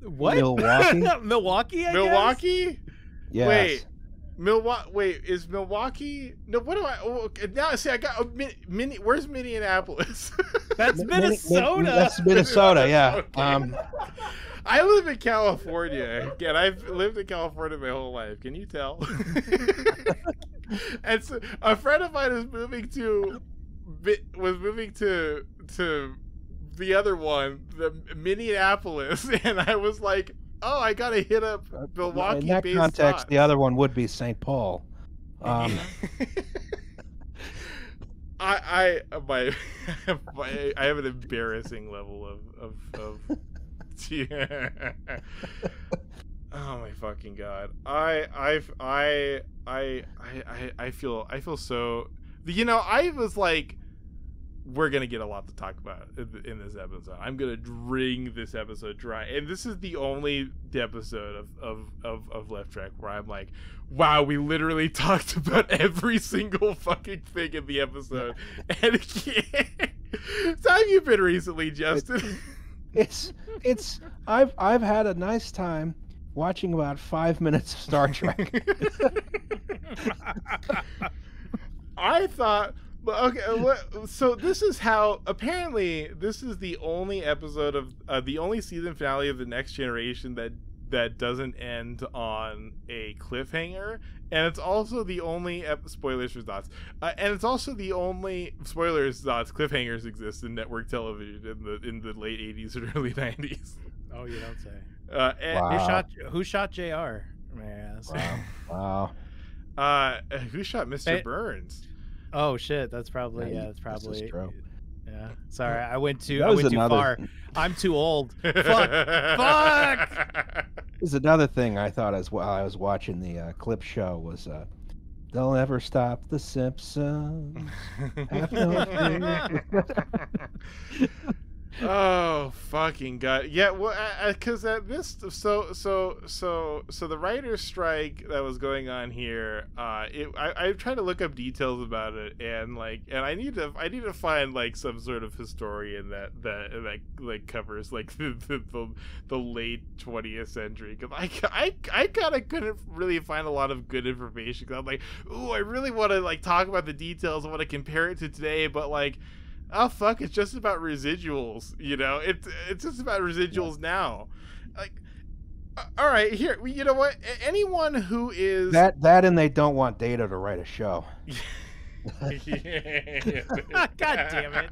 What? Milwaukee. Milwaukee. Milwaukee. Yes. Wait. Wait, is Milwaukee? No, what do I? Oh, now see, I got where's Minneapolis? That's Minnesota. That's Minnesota. Yeah. Okay. I live in California, and I've lived in California my whole life. Can you tell? And so a friend of mine was moving to the other one, the Minneapolis, and I was like, oh, I gotta hit up Milwaukee. In that context, the other one would be St. Paul. I have an embarrassing level of oh my fucking God. I feel so, you know, I was like, we're gonna get a lot to talk about in this episode. I'm gonna wring this episode dry, and this is the only episode of Left Track where I'm like, wow, we literally talked about every single fucking thing in the episode. And how have you been recently, Justin? I've had a nice time watching about 5 minutes of Star Trek. I thought. But okay, so this is how apparently this is the only episode of the only season finale of the Next Generation that doesn't end on a cliffhanger, and it's also the only spoilers for Dots, and it's also the only spoilers Dots cliffhangers exist in network television in the late 80s and early 90s. Oh, you don't say. Wow. Who shot JR? Man, Wow. Who shot Mr. Burns? Oh shit, that's probably That's true. Yeah. Sorry, I went too another... far. I'm too old. Fuck. There's another thing I thought as well. I was watching the clip show was they'll never stop the Simpsons. Have no fear. Oh fucking God! Yeah, well, because this so the writer's strike that was going on here. I tried to look up details about it, and I need to find like some sort of historian that like covers like the late 20th century, because I kind of couldn't really find a lot of good information. Cause I'm like, ooh, I really want to like talk about the details. I want to compare it to today, but like, oh fuck, it's just about residuals, you know. It's just about residuals now. like, all right, here. You know what? Anyone who is that and they don't want Data to write a show. God damn it.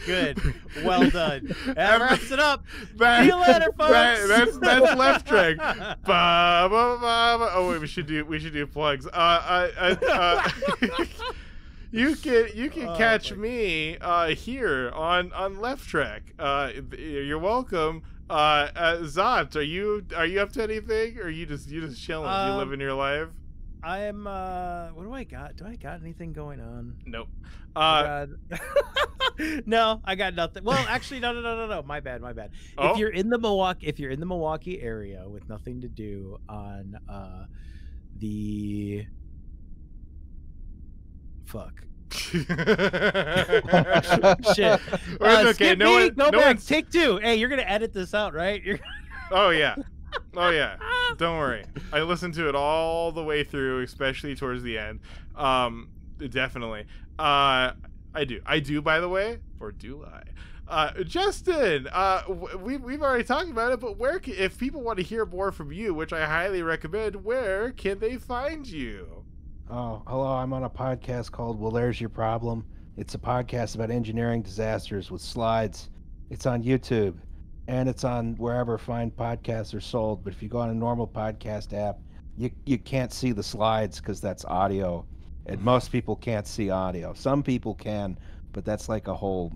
Good. Well done. That wraps it up. See you later, folks. That's left track. Oh wait, we should do plugs. You can catch me here on Left Track. You're welcome. Zot, are you up to anything, or you just chilling? You living your life? I am. What do I got? Do I got anything going on? Nope. No, I got nothing. Well, actually, no. My bad. Oh. If you're in the Milwaukee area with nothing to do on the fuck. Shit. Well, it's okay. Go back. Take 2. Hey, you're gonna edit this out, right? Oh yeah. Don't worry. I listened to it all the way through, especially towards the end. Definitely. I do. By the way, or do I? Justin, we've already talked about it, but if people want to hear more from you, which I highly recommend, where can they find you? Oh, hello. I'm on a podcast called Well, There's Your Problem. It's a podcast about engineering disasters with slides. It's on YouTube, and it's on wherever fine podcasts are sold. But if you go on a normal podcast app, you can't see the slides because that's audio, and most people can't see audio. Some people can, but that's like a whole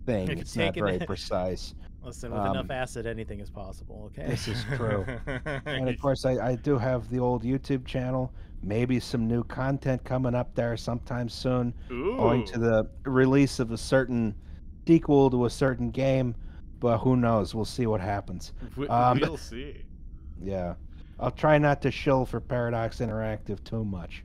thing. It's not very precise. Listen, with enough acid, anything is possible, okay? This is true. And of course, I do have the old YouTube channel. Maybe some new content coming up there sometime soon. Ooh. Owing to the release of a certain sequel to a certain game. But who knows? We'll see what happens. We'll see. Yeah. I'll try not to shill for Paradox Interactive too much.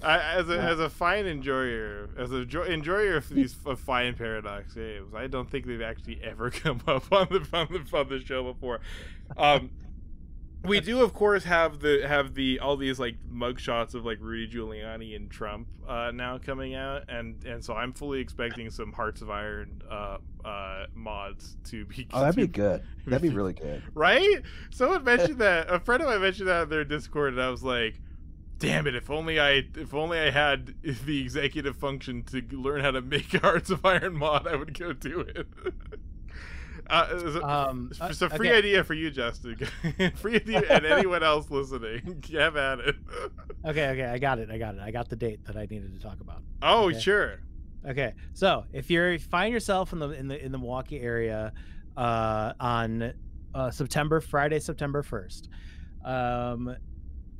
As a fine enjoyer, of these fine Paradox games, I don't think they've actually ever come up on the show before. We do, of course, have all these like mugshots of like Rudy Giuliani and Trump now coming out, and so I'm fully expecting some Hearts of Iron mods to be. Oh, that'd be good. That'd be really good. Right? Someone mentioned that. A friend of mine mentioned that in their Discord, and I was like, damn it, if only I had the executive function to learn how to make a Hearts of Iron mod, I would go do it. It's a free idea for you, Justin. Free idea, and anyone else listening. Have at it. Okay, I got it. I got the date that I needed to talk about. Oh, okay? Sure. Okay, so if you find yourself in the Milwaukee area on Friday, September 1st,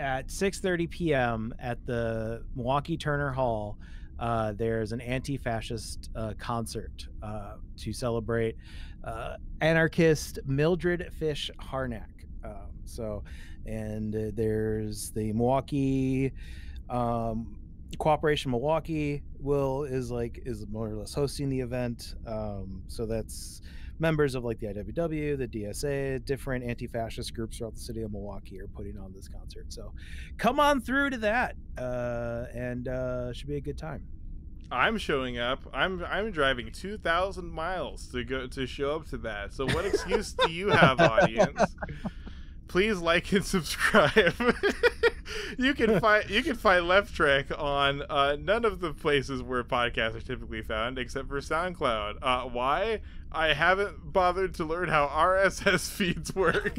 at 6:30 p.m. at the Milwaukee Turner Hall, there's an anti-fascist concert to celebrate anarchist Mildred Fish Harnack. And there's the Milwaukee Cooperation Milwaukee is more or less hosting the event. So that's members of like the IWW, the DSA, different anti-fascist groups throughout the city of Milwaukee are putting on this concert. So come on through to that, and should be a good time. I'm showing up. I'm driving 2,000 miles to show up to that. So what excuse do you have, audience? Please like and subscribe. You can find Left Track on none of the places where podcasts are typically found, except for SoundCloud. Why? I haven't bothered to learn how RSS feeds work.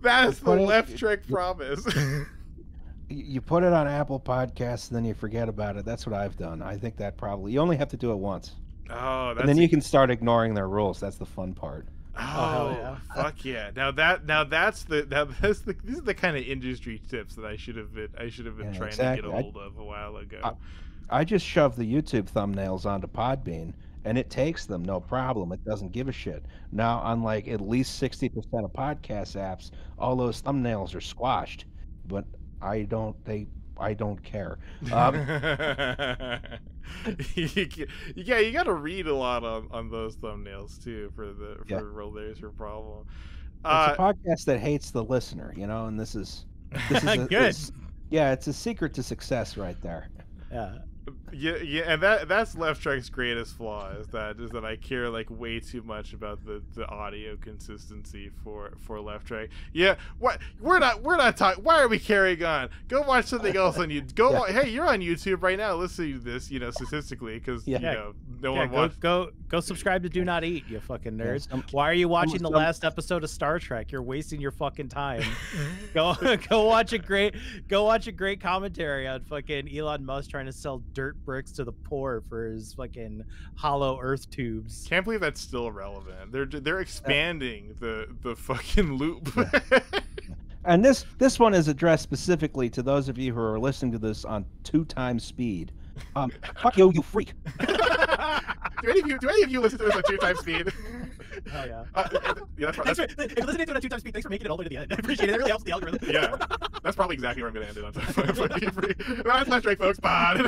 That's the Left Track promise. You put it on Apple Podcasts and then you forget about it. That's what I've done. I think that you only have to do it once. Oh, and then you can start ignoring their rules. That's the fun part. Oh, yeah. Fuck yeah! These are the kind of industry tips that I should have been trying to get a hold of a while ago. I just shove the YouTube thumbnails onto Podbean, and it takes them no problem. It doesn't give a shit. Now, unlike at least 60% of podcast apps, all those thumbnails are squashed, but I don't care. You got to read a lot on those thumbnails too for Well, There's Your Problem. It's a podcast that hates the listener, and this is good. Yeah, it's a secret to success right there. Yeah. Yeah, and that's Left Track's greatest flaw is that I care like way too much about the audio consistency for Left Track. Yeah, what we're not talking. Why are we carrying on? Go watch something else on YouTube. Hey, you're on YouTube right now. Listen to this, statistically, because no one watched. Go subscribe to Do Not Eat, you fucking nerds. Why are you watching the last episode of Star Trek? You're wasting your fucking time. go watch a great commentary on fucking Elon Musk trying to sell dirt bricks to the poor for his fucking hollow Earth tubes. Can't believe that's still relevant. They're expanding the fucking loop. And this one is addressed specifically to those of you who are listening to this on 2x speed. Fuck you, you freak. Do any of you listen to this on 2x speed? Oh yeah. That's If you're listening to it on 2x speed, thanks for making it all the way to the end. I appreciate it. It really helps the algorithm. Yeah, that's probably exactly where I'm gonna end it on. That's Left Track, folks. Bye.